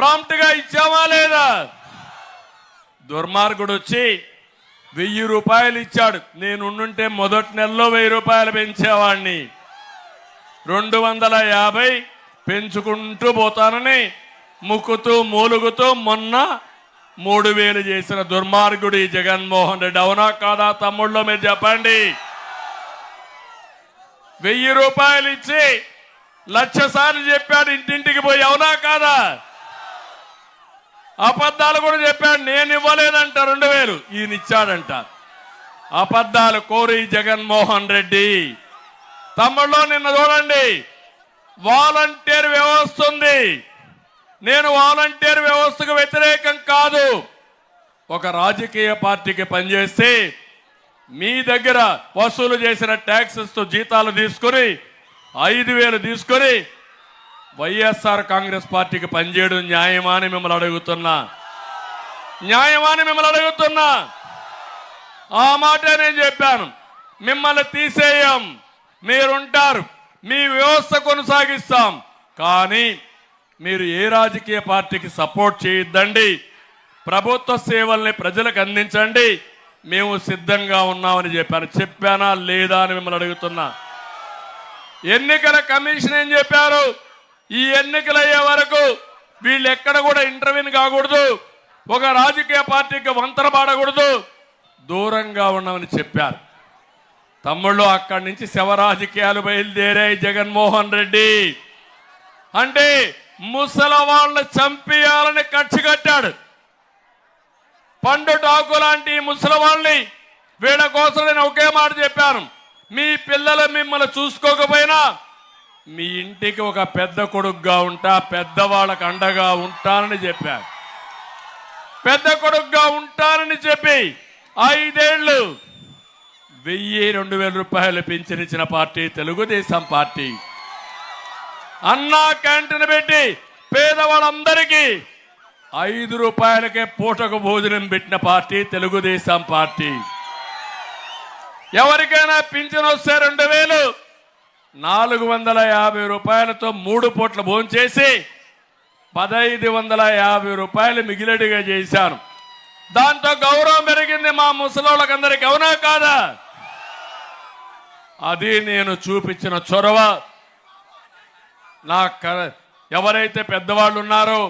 Prompt గా ఇచ్చామా లేదా? దుర్మార్గుడు వచ్చి 1000 రూపాయలు ఇచ్చాడు. నేను ఉండుంటే మొదటి నెలలో 1000 రూపాయలు పెంచేవాడిని. 250 పెంచుకుంటూ పోతానని ముక్కుతూ మూలుగుతూ మొన్న 3000 చేసిన దుర్మార్గుడు ఈ జగన్మోహన్ రెడ్డి. అవునా కాదా తమ్ముళ్ళు? మీరు చెప్పండి. 1000 రూపాయలు ఇచ్చి 1,00,000 సార్లు చెప్పాడు ఇంటింటికి పోయి. అవునా కాదా? అబద్ధాలు కూడా చెప్పాడు. నేను ఇవ్వలేదంట 2000, ఈయన ఇచ్చాడంట. అబద్ధాలు కోరి జగన్మోహన్ రెడ్డి. తమ్ముళ్ళు నిన్న చూడండి, వాలంటీర్ వ్యవస్థ ఉంది. నేను వాలంటీర్ వ్యవస్థకు వ్యతిరేకం కాదు. ఒక రాజకీయ పార్టీకి పనిచేస్తే మీ దగ్గర వసూలు చేసిన ట్యాక్సెస్ తో జీతాలు తీసుకొని 5,000 తీసుకొని వైఎస్ఆర్ కాంగ్రెస్ పార్టీకి పనిచేయడం న్యాయమా అని మిమ్మల్ని అడుగుతున్నా. న్యాయమా అని మిమ్మల్ని అడుగుతున్నా. ఆ మాట నేను చెప్పాను. మిమ్మల్ని తీసేయం, మీరుంటారు, మీ వ్యవస్థ కొనసాగిస్తాం. కానీ మీరు ఏ రాజకీయ పార్టీకి సపోర్ట్ చేయొద్దండి. ప్రభుత్వ సేవల్ని ప్రజలకు అందించండి. మేము సిద్ధంగా ఉన్నామని చెప్పాను. చెప్పానా లేదా అని మిమ్మల్ని అడుగుతున్నా. ఎన్నికల కమిషన్ ఏం చెప్పారు? ఈ ఎన్నికలు అయ్యే వరకు వీళ్ళు ఎక్కడ కూడా ఇంటర్వ్యూని కాకూడదు, ఒక రాజకీయ పార్టీకి వంతన పాడకూడదు, దూరంగా ఉన్నామని చెప్పారు. తమ్ముళ్ళు అక్కడి నుంచి శవ రాజకీయాలు బయలుదేరాయి. జగన్మోహన్ రెడ్డి అంటే ముసలి వాళ్ళని చంపేయాలని కక్ష కట్టాడు. పండు టాకు లాంటి ముసలి వాళ్ళని వీళ్ళ కోసం నేను ఒకే మాట చెప్పాను. మీ పిల్లలు మిమ్మల్ని చూసుకోకపోయినా మీ ఇంటికి ఒక పెద్ద కొడుకుగా ఉంటా, పెద్దవాళ్ళకు అండగా ఉంటానని చెప్పాను. పెద్ద కొడుకుగా ఉంటానని చెప్పి 5 ఏళ్ళు 1,000-2,000 రూపాయలు పెంచినిచ్చిన పార్టీ తెలుగుదేశం పార్టీ. అన్నా క్యాంటీన్ పెట్టి పేదవాళ్ళందరికీ 5 రూపాయలకే పూటకు భోజనం పెట్టిన పార్టీ తెలుగుదేశం పార్టీ. ఎవరికైనా పింఛన్ వస్తే 2,000, 450 రూపాయలతో 3 పూట్ల భోజనం చేసి 1,550 రూపాయలు మిగిలిడిగా చేశాను. దాంతో గౌరవం పెరిగింది మా ముసలోళ్ళకందరికీ. అవునా కాదా? అది నేను చూపించిన చొరవ. ఎవరైతే పెద్దవాళ్ళు ఉన్నారో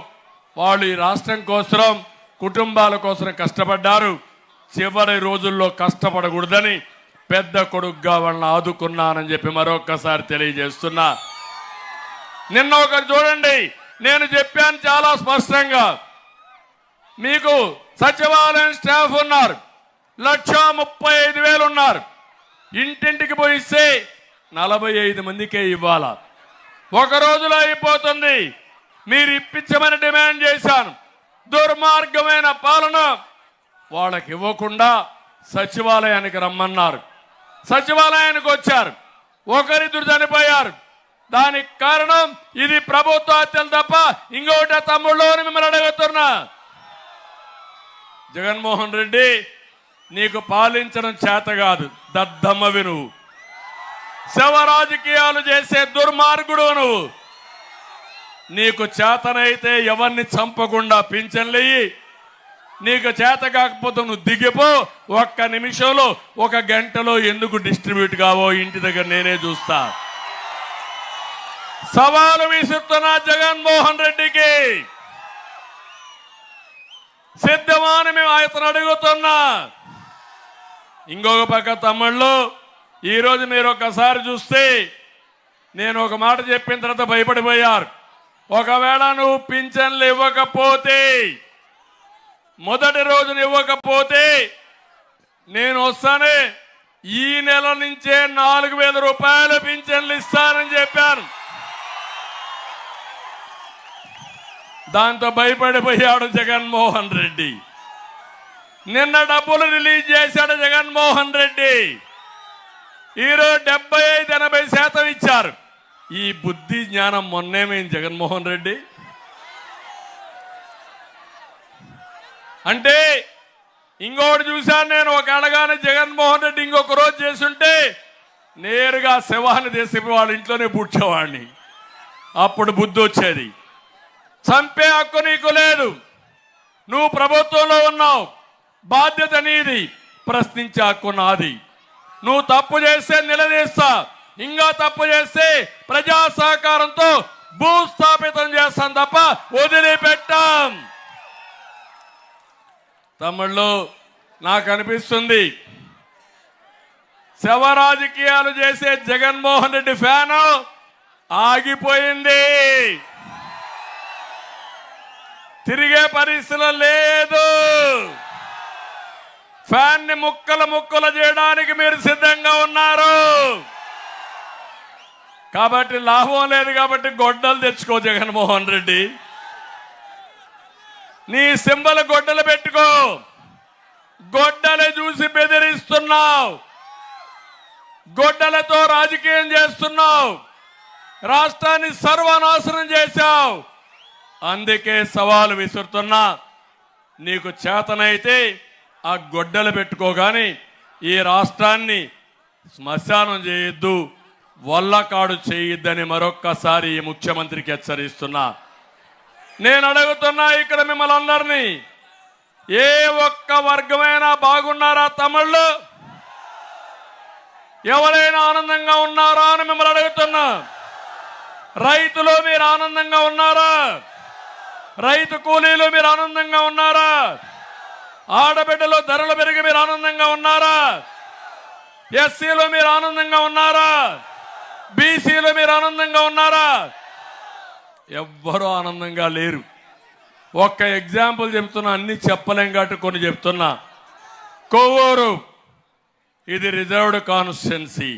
వాళ్ళు ఈ రాష్ట్రం కోసం, కుటుంబాల కోసం కష్టపడ్డారు. చివరి రోజుల్లో కష్టపడకూడదని పెద్ద కొడుకుగా వాళ్ళని ఆదుకున్నానని చెప్పి మరొక్కసారి తెలియజేస్తున్నా. నిన్న ఒకరు చూడండి, నేను చెప్పాను చాలా స్పష్టంగా. మీకు సచివాలయం స్టాఫ్ ఉన్నారు, 1,35,000 ఉన్నారు. ఇంటింటికి పోయిస్తే 45 మందికే ఇవ్వాలా. ఒక రోజులో అయిపోతుంది. మీరు ఇప్పించమని డిమాండ్ చేశాను. దుర్మార్గమైన పాలన. వాళ్ళకి ఇవ్వకుండా సచివాలయానికి రమ్మన్నారు. సచివాలయానికి వచ్చారు, ఒకరిద్దరు చనిపోయారు. దానికి కారణం ఇది ప్రభుత్వ హత్యలు తప్ప ఇంకొకటి తమ్ముళ్ళు అని మిమ్మల్ని అడుగుతున్నా. జగన్మోహన్ రెడ్డి, నీకు పాలించడం చేత కాదు, దద్దమ్మవి నువ్వు. శవ రాజకీయాలు చేసే దుర్మార్గుడు నువ్వు. నీకు చేతనైతే ఎవరిని చంపకుండా పింఛన్లయ్యి, నీకు చేత కాకపోతే నువ్వు దిగిపో. 1 నిమిషంలో 1 గంటలో ఎందుకు డిస్ట్రిబ్యూట్ కావో ఇంటి దగ్గర నేనే చూస్తా. సవాలు విసురుతున్నా జగన్మోహన్ రెడ్డికి. సిద్ధమా అని మేము అతను అడుగుతున్నా. ఇంకొక పక్క తమ్ముళ్ళు, ఈరోజు మీరు ఒకసారి చూస్తే నేను ఒక మాట చెప్పిన తర్వాత భయపడిపోయారు. ఒకవేళ నువ్వు పింఛన్లు ఇవ్వకపోతే, మొదటి రోజున ఇవ్వకపోతే నేను వస్తానే ఈ నెల నుంచే 4,000 రూపాయలు పింఛన్లు ఇస్తానని చెప్పాను. దాంతో భయపడిపోయాడు జగన్మోహన్ రెడ్డి. నిన్న డబ్బులు రిలీజ్ చేశాడు జగన్మోహన్ రెడ్డి. ఈరోజు 75-80% ఇచ్చారు. ఈ బుద్ధి జ్ఞానం మొన్నేమైంది జగన్మోహన్ రెడ్డి అంటే. ఇంకొకటి చూశాను నేను, ఒక అడగానే జగన్మోహన్ రెడ్డి ఇంకొక రోజు చేస్తుంటే నేరుగా శవాన్ని తీసి వాళ్ళ ఇంట్లోనే పూడ్చేవాడిని. అప్పుడు బుద్ధి వచ్చేది. చంపే హక్కు నీకు లేదు. నువ్వు ప్రభుత్వంలో ఉన్నావు, బాధ్యత నీది, ప్రశ్నించే హక్కు నాది. నువ్వు తప్పు చేస్తే నిలదీస్తా, ఇంకా తప్పు చేస్తే ప్రజా సహకారంతో భూస్థాపితం చేస్తాం తప్ప వదిలిపెట్టాం. తమ్ముళ్ళు, నాకు అనిపిస్తుంది శవ రాజకీయాలు చేసే జగన్మోహన్ రెడ్డి ఫ్యాను ఆగిపోయింది, తిరిగే పరిస్థితి లేదు. ఫ్యాన్ ని ముక్కలు చేయడానికి మీరు సిద్ధంగా ఉన్నారు. కాబట్టి లాభం లేదు. కాబట్టి గొడ్డలు తెచ్చుకో జగన్మోహన్ రెడ్డి, నీ సింబల్ గొడ్డలు పెట్టుకో. గొడ్డలు చూసి బెదిరిస్తున్నావు, గొడ్డలతో రాజకీయం చేస్తున్నావు, రాష్ట్రాన్ని సర్వనాశనం చేశావు. అందుకే సవాలు విసురుతున్నా, నీకు చేతనైతే ఆ గొడ్డలు పెట్టుకోగాని ఈ రాష్ట్రాన్ని శ్మశానం చేయొద్దు, వల్లకాడు చేయొద్దని మరొక్కసారి ఈ ముఖ్యమంత్రికి హెచ్చరిస్తున్నా. నేను అడుగుతున్నా ఇక్కడ మిమ్మల్ని అందరినీ, ఏ ఒక్క వర్గమైనా బాగున్నారా తమ్ముళ్ళు? ఎవరైనా ఆనందంగా ఉన్నారా అని మిమ్మల్ని అడుగుతున్నా. రైతులు మీరు ఆనందంగా ఉన్నారా? రైతు కూలీలు మీరు ఆనందంగా ఉన్నారా? ఆడబిడ్డలు ధరలు పెరిగి మీరు ఆనందంగా ఉన్నారా? ఎస్సీలు మీరు ఆనందంగా ఉన్నారా? బీసీలు మీరు ఆనందంగా ఉన్నారా? ఎవ్వరూ ఆనందంగా లేరు. ఒక్క ఎగ్జాంపుల్ చెప్తున్నా, అన్ని చెప్పలేం కాబట్టి కొన్ని చెప్తున్నా. కొవ్వూరు ఇది రిజర్వ్డ్ కాన్స్టిట్యున్సీ,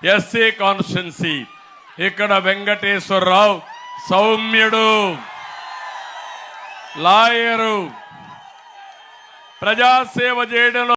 ఎస్సీ కాన్స్టిట్యున్సీ. ఇక్కడ వెంకటేశ్వరరావు సౌమ్యుడు, లాయరు, ప్రజాసేవ చేయడంలో